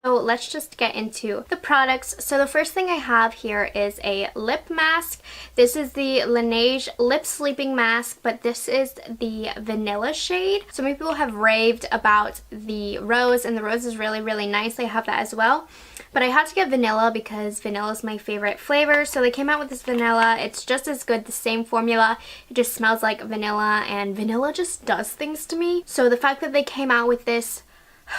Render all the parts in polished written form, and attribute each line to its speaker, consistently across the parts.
Speaker 1: So let's just get into the products. So the first thing I have here is a lip mask. This is the Laneige Lip Sleeping Mask, but this is the vanilla shade. So many people have raved about the rose, and the rose is really, really nice. I have that as well. But I had to get vanilla because vanilla is my favorite flavor. So they came out with this vanilla. It's just as good, the same formula. It just smells like vanilla, and vanilla just does things to me. So the fact that they came out with this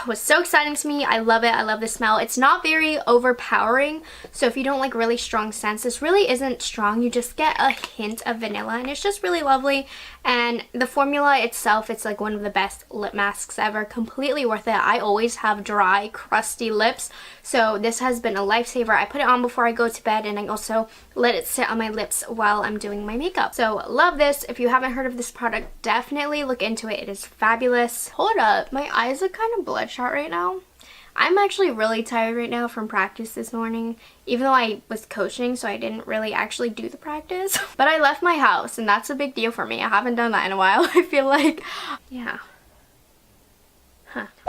Speaker 1: was so exciting to me. I love it. I love the smell. It's not very overpowering, so if you don't like really strong scents, this really isn't strong. You just get a hint of vanilla, and it's just really lovely. And the formula itself, it's like one of the best lip masks ever. Completely worth it. I always have dry, crusty lips, so this has been a lifesaver. I put it on before I go to bed, and I also let it sit on my lips while I'm doing my makeup. So love this. If you haven't heard of this product, definitely look into it. It is fabulous. Hold up, my eyes are kind of bloodshot right now. I'm actually really tired right now from practice this morning, even though I was coaching, so I didn't really actually do the practice. But I left my house, and that's a big deal for me. I haven't done that in a while. I feel like, yeah.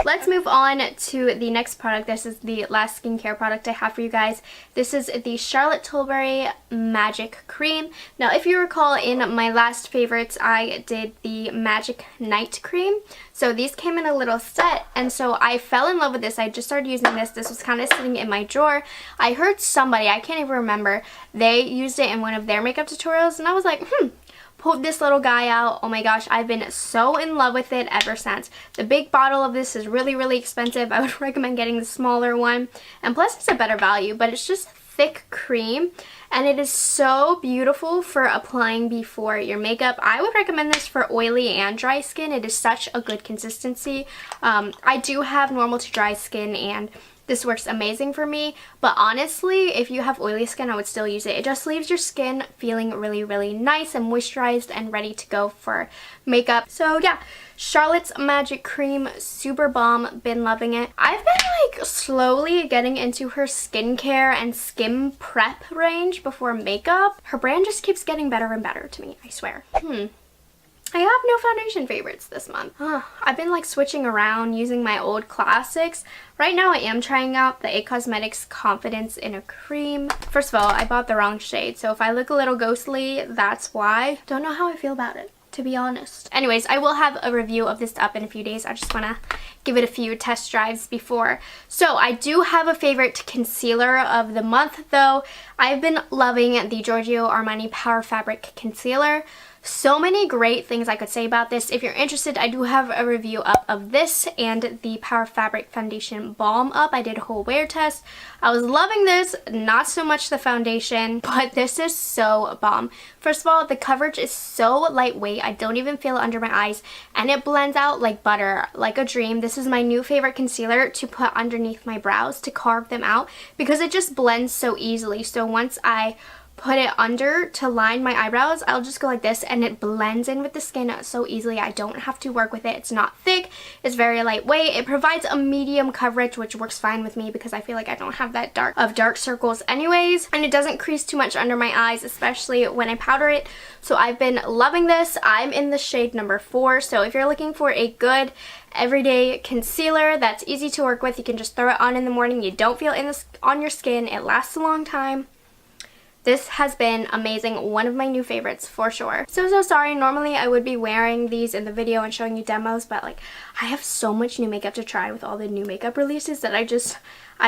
Speaker 1: Let's move on to the next product. This is the last skincare product I have for you guys. This is the Charlotte Tilbury Magic Cream. Now, if you recall, in my last favorites, I did the Magic Night Cream. So these came in a little set, and so I fell in love with this. I just started using this. This was kind of sitting in my drawer. I heard somebody, I can't even remember, they used it in one of their makeup tutorials, and I was like, pulled this little guy out. Oh my gosh, I've been so in love with it ever since. The big bottle of this is really, really expensive. I would recommend getting the smaller one, and plus it's a better value, but it's just thick cream, and it is so beautiful for applying before your makeup. I would recommend this for oily and dry skin. It is such a good consistency. I do have normal to dry skin, and this works amazing for me, but honestly, if you have oily skin, I would still use it. It just leaves your skin feeling really, really nice and moisturized and ready to go for makeup. So yeah, Charlotte's Magic Cream, super bomb, been loving it. I've been like slowly getting into her skincare and skin prep range before makeup. Her brand just keeps getting better and better to me, I swear. I have no foundation favorites this month. I've been like switching around using my old classics. Right now I am trying out the IT Cosmetics Confidence in a Cream. First of all, I bought the wrong shade, so if I look a little ghostly, that's why. Don't know how I feel about it, to be honest. Anyways, I will have a review of this up in a few days. I just want to give it a few test drives before. So I do have a favorite concealer of the month though. I've been loving the Giorgio Armani Power Fabric Concealer. So many great things I could say about this. If you're interested, I do have a review up of this and the Power Fabric Foundation Balm up. I did a whole wear test. I was loving this, not so much the foundation, but this is so bomb. First of all, the coverage is so lightweight. I don't even feel it under my eyes, and it blends out like butter, like a dream. This is my new favorite concealer to put underneath my brows to carve them out because it just blends so easily. So once I put it under to line my eyebrows, I'll just go like this, and it blends in with the skin so easily. I don't have to work with it. It's not thick. It's very lightweight. It provides a medium coverage, which works fine with me because I feel like I don't have that dark circles anyways, and it doesn't crease too much under my eyes, especially when I powder it. So I've been loving this. I'm in the shade number 4, so if you're looking for a good everyday concealer that's easy to work with, you can just throw it on in the morning. You don't feel it on your skin. It lasts a long time. This has been amazing. One of my new favorites for sure. So sorry. Normally I would be wearing these in the video and showing you demos, but like I have so much new makeup to try with all the new makeup releases that I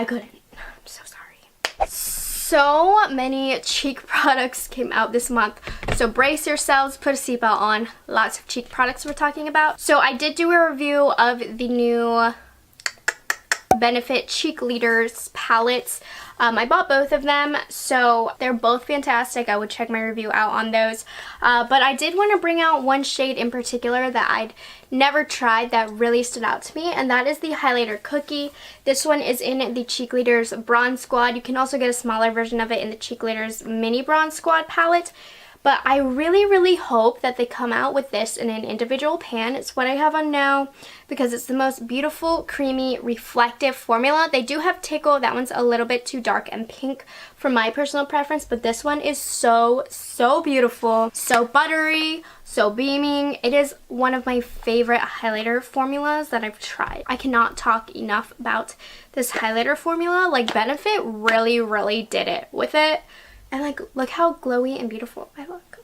Speaker 1: couldn't. I'm so sorry. So many cheek products came out this month, so brace yourselves, put a seatbelt on. Lots of cheek products we're talking about. So I did do a review of the new Benefit Cheekleaders palettes. I bought both of them, so they're both fantastic. I would check my review out on those. But I did want to bring out one shade in particular that I'd never tried that really stood out to me, and that is the highlighter cookie. This one is in the Cheekleaders Bronze Squad. You can also get a smaller version of it in the Cheekleaders Mini Bronze Squad palette. But I really hope that they come out with this in an individual pan. It's what I have on now because it's the most beautiful, creamy, reflective formula. They do have Tickle. That one's a little bit too dark and pink for my personal preference, but this one is so beautiful, so buttery, so beaming. It is one of my favorite highlighter formulas that I've tried. I cannot talk enough about this highlighter formula. Like, Benefit really did it with it. And like, look how glowy and beautiful I look.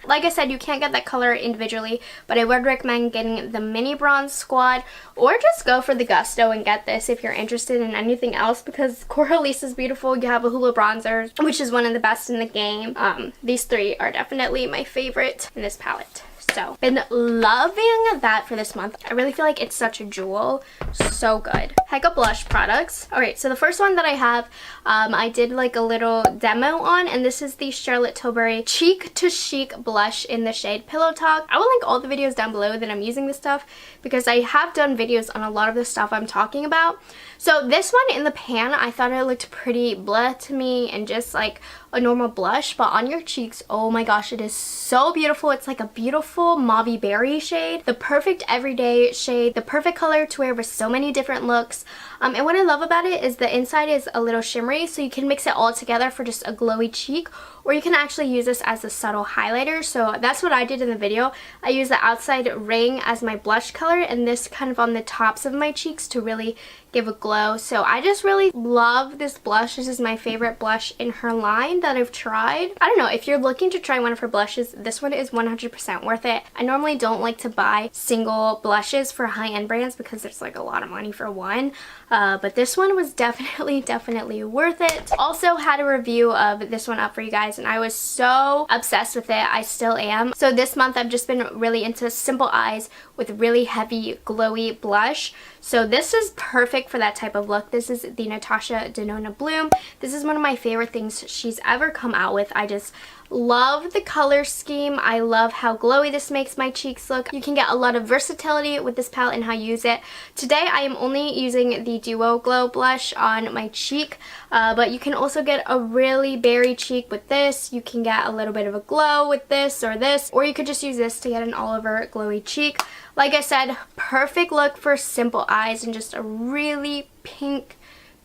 Speaker 1: Like I said, you can't get that color individually, but I would recommend getting the Mini Bronze Squad, or just go for the Gusto and get this if you're interested in anything else, because Coralice is beautiful. You have a Hoola Bronzer, which is one of the best in the game. These three are definitely my favorite in this palette. So, been loving that for this month. I really feel like it's such a jewel. So good. Hecka blush products. Alright, so the first one that I have, I did like a little demo on, and this is the Charlotte Tilbury Cheek to Chic blush in the shade Pillow Talk. I will link all the videos down below that I'm using this stuff, because I have done videos on a lot of the stuff I'm talking about. So this one in the pan, I thought it looked pretty blah to me and just like a normal blush, but on your cheeks, oh my gosh, it is so beautiful. It's like a beautiful mauvey berry shade, the perfect everyday shade, the perfect color to wear with so many different looks. And what I love about it is the inside is a little shimmery, so you can mix it all together for just a glowy cheek, or you can actually use this as a subtle highlighter. So that's what I did in the video. I used the outside ring as my blush color and this kind of on the tops of my cheeks to really give a glow. So I just really love this blush. This is my favorite blush in her line that I've tried. I don't know, if you're looking to try one of her blushes, this one is 100% worth it. I normally don't like to buy single blushes for high-end brands because it's like a lot of money for one. But this one was definitely worth it. Also had a review of this one up for you guys, and I was so obsessed with it. I still am. So this month I've just been really into simple eyes with really heavy glowy blush. So this is perfect for that type of look. This is the Natasha Denona Bloom. This is one of my favorite things she's ever come out with. I just love the color scheme. I love how glowy this makes my cheeks look. You can get a lot of versatility with this palette and how you use it. Today I am only using the Duo Glow blush on my cheek, but you can also get a really berry cheek with this. You can get a little bit of a glow with this, or you could just use this to get an all over glowy cheek. Like I said, perfect look for simple eyes and just a really pink,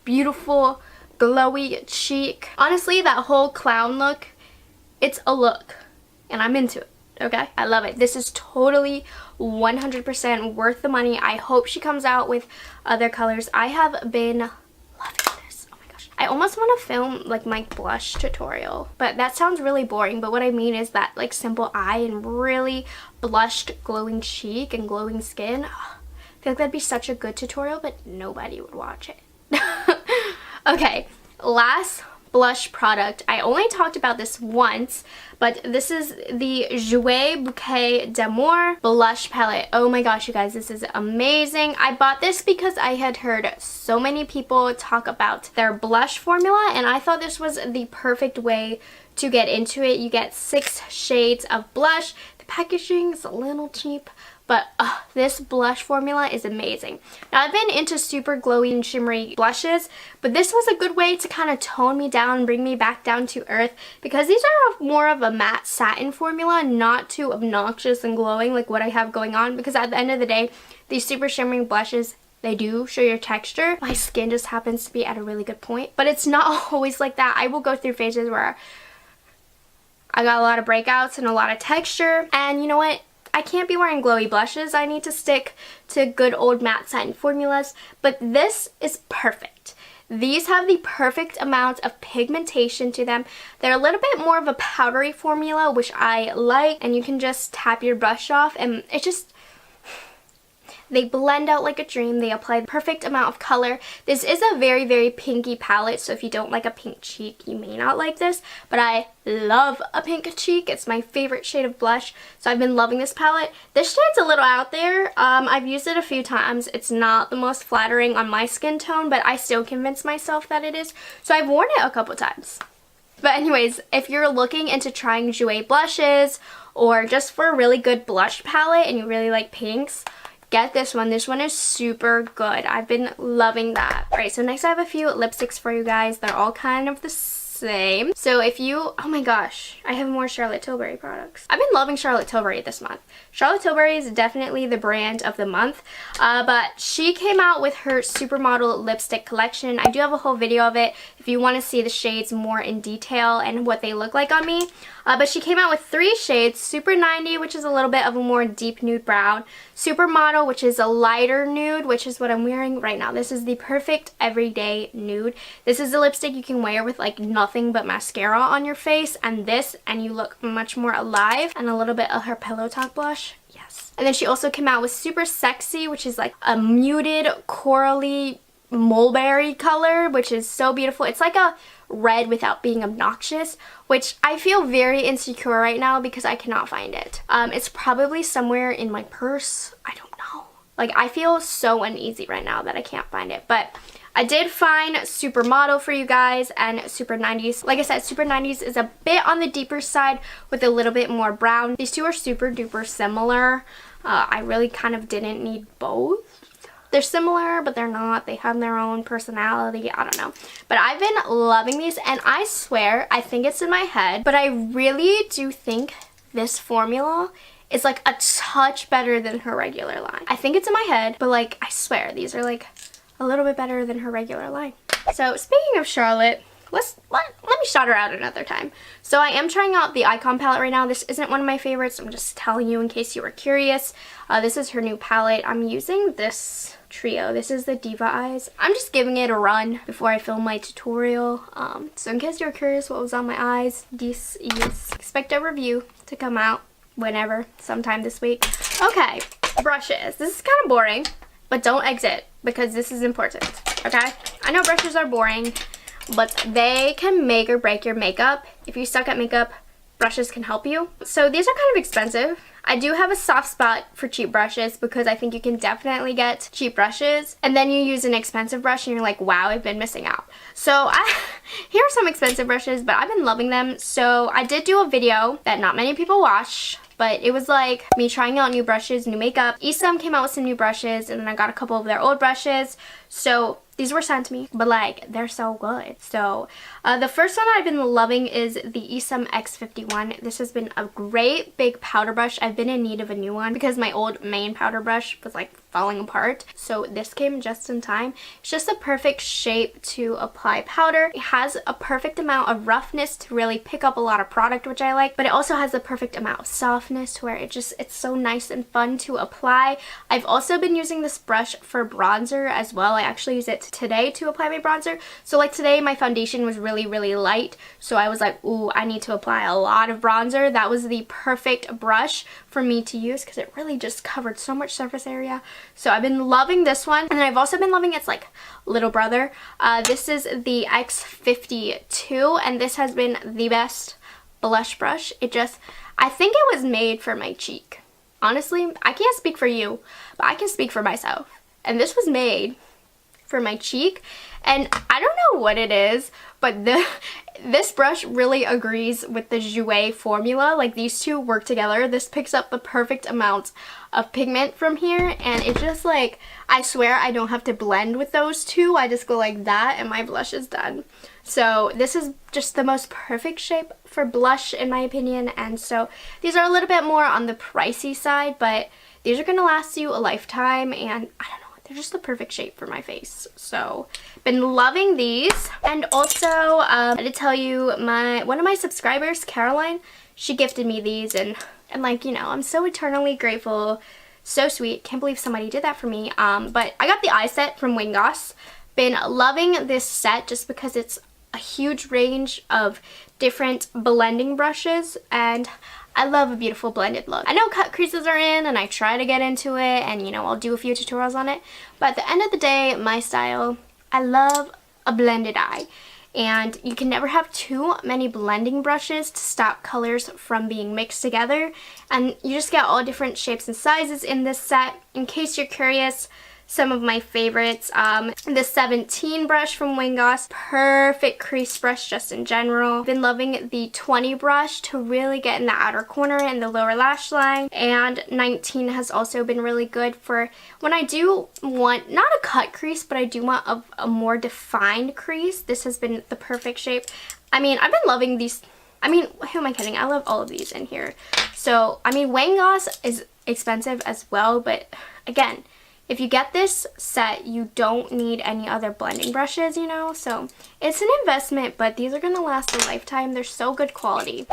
Speaker 1: beautiful, glowy cheek. Honestly, that whole clown look, it's a look, and I'm into it, okay? I love it. This is totally 100% worth the money. I hope she comes out with other colors. I have been loving this. Oh my gosh. I almost want to film like my blush tutorial, but that sounds really boring. But what I mean is that like simple eye and really blushed glowing cheek and glowing skin. Oh, I feel like that'd be such a good tutorial, but nobody would watch it. Okay, last blush product. I only talked about this once, but this is the Jouer Bouquet d'Amour blush palette. Oh my gosh, you guys, this is amazing. I bought this because I had heard so many people talk about their blush formula, and I thought this was the perfect way to get into it. You get 6 shades of blush. The packaging is a little cheap, but this blush formula is amazing. Now, I've been into super glowy and shimmery blushes, but this was a good way to kind of tone me down and bring me back down to earth, because these are more of a matte satin formula, not too obnoxious and glowing like what I have going on, because at the end of the day, these super shimmering blushes, they do show your texture. My skin just happens to be at a really good point, but it's not always like that. I will go through phases where I got a lot of breakouts and a lot of texture, and you know what? I can't be wearing glowy blushes. I need to stick to good old matte satin formulas, but this is perfect. These have the perfect amount of pigmentation to them. They're a little bit more of a powdery formula, which I like, and you can just tap your brush off, and it just, they blend out like a dream. They apply the perfect amount of color. This is a very pinky palette, so if you don't like a pink cheek, you may not like this, but I love a pink cheek. It's my favorite shade of blush, so I've been loving this palette. This shade's a little out there. I've used it a few times. It's not the most flattering on my skin tone, but I still convince myself that it is, so I've worn it a couple times. But anyways, if you're looking into trying Jouer blushes, or just for a really good blush palette and you really like pinks, get this one. This one is super good. I've been loving that. Alright, so next I have a few lipsticks for you guys. They're all kind of the same. So if you, oh my gosh, I have more Charlotte Tilbury products. I've been loving Charlotte Tilbury this month. Charlotte Tilbury is definitely the brand of the month, but she came out with her Supermodel lipstick collection. I do have a whole video of it if you want to see the shades more in detail and what they look like on me. But she came out with 3 shades, Super 90, which is a little bit of a more deep nude brown, Supermodel, which is a lighter nude, which is what I'm wearing right now. This is the perfect everyday nude. This is the lipstick you can wear with like nothing but mascara on your face, and this, and you look much more alive. And a little bit of her Pillow Talk blush. Yes. And then she also came out with Super Sexy, which is like a muted corally mulberry color, which is so beautiful. It's like a red without being obnoxious, which I feel very insecure right now because I cannot find it. It's probably somewhere in my purse. I don't know. Like, I feel so uneasy right now that I can't find it, but I did find Supermodel for you guys and Super 90s. Like I said, Super 90s is a bit on the deeper side with a little bit more brown. These two are super duper similar. I really kind of didn't need both. They're similar, but they're not. They have their own personality. I don't know. But I've been loving these, and I swear, I think it's in my head, but I really do think this formula is like a touch better than her regular line. I think it's in my head, but like, I swear, these are like a little bit better than her regular line. So speaking of Charlotte, let me shout her out another time. So I am trying out the Icon palette right now. This isn't one of my favorites. I'm just telling you in case you were curious. This is her new palette. I'm using this trio. This is the Diva Eyes. I'm just giving it a run before I film my tutorial. So in case you're curious what was on my eyes, this is, expect a review to come out whenever, sometime this week. Okay, brushes. This is kind of boring, but don't exit because this is important, okay? I know brushes are boring, but they can make or break your makeup. If you suck at makeup, brushes can help you. So these are kind of expensive. I do have a soft spot for cheap brushes because I think you can definitely get cheap brushes and then you use an expensive brush and you're like, wow, I've been missing out. So here are some expensive brushes, but I've been loving them. So I did do a video that not many people watch, but it was like me trying out new brushes, new makeup. Esum came out with some new brushes, and then I got a couple of their old brushes. So these were sent to me, but like, they're so good. So the first one that I've been loving is the Esum X51. This has been a great big powder brush. I've been in need of a new one because my old main powder brush was like falling apart. So this came just in time. It's just a perfect shape to apply powder. It has a perfect amount of roughness to really pick up a lot of product, which I like, but it also has the perfect amount of softness to where it's so nice and fun to apply. I've also been using this brush for bronzer as well. I actually use it today to apply my bronzer. So like today my foundation was really light, so I was like, ooh, I need to apply a lot of bronzer. That was the perfect brush for me to use because it really just covered so much surface area. So I've been loving this one, and then I've also been loving its like little brother. This is the X52, and this has been the best blush brush. I think it was made for my cheek. Honestly, I can't speak for you, but I can speak for myself. And this was made for my cheek, and I don't know what it is, but this brush really agrees with the Jouer formula. Like, these two work together. This picks up the perfect amount of pigment from here, and it's just like, I swear I don't have to blend with those two. I just go like that and my blush is done. So this is just the most perfect shape for blush in my opinion, and so these are a little bit more on the pricey side, but these are gonna last you a lifetime, and I don't know, they're just the perfect shape for my face. So been loving these. And also I had to tell you, one of my subscribers, Caroline, she gifted me these, and like, you know, I'm so eternally grateful. So sweet. Can't believe somebody did that for me. But I got the eye set from Goss. Been loving this set just because it's a huge range of different blending brushes, and I love a beautiful blended look. I know cut creases are in, and I try to get into it, and you know, I'll do a few tutorials on it, but at the end of the day, my style, I love a blended eye. And you can never have too many blending brushes to stop colors from being mixed together, and you just get all different shapes and sizes in this set. In case you're curious, some of my favorites. The 17 brush from Goss, perfect crease brush just in general. I've been loving the 20 brush to really get in the outer corner and the lower lash line, and 19 has also been really good for when I do want, not a cut crease, but I do want a more defined crease. This has been the perfect shape. I mean, I've been loving these. I mean, who am I kidding? I love all of these in here. So, I mean, Goss is expensive as well, but again, if you get this set, you don't need any other blending brushes, you know? So, it's an investment, but these are going to last a lifetime. They're so good quality.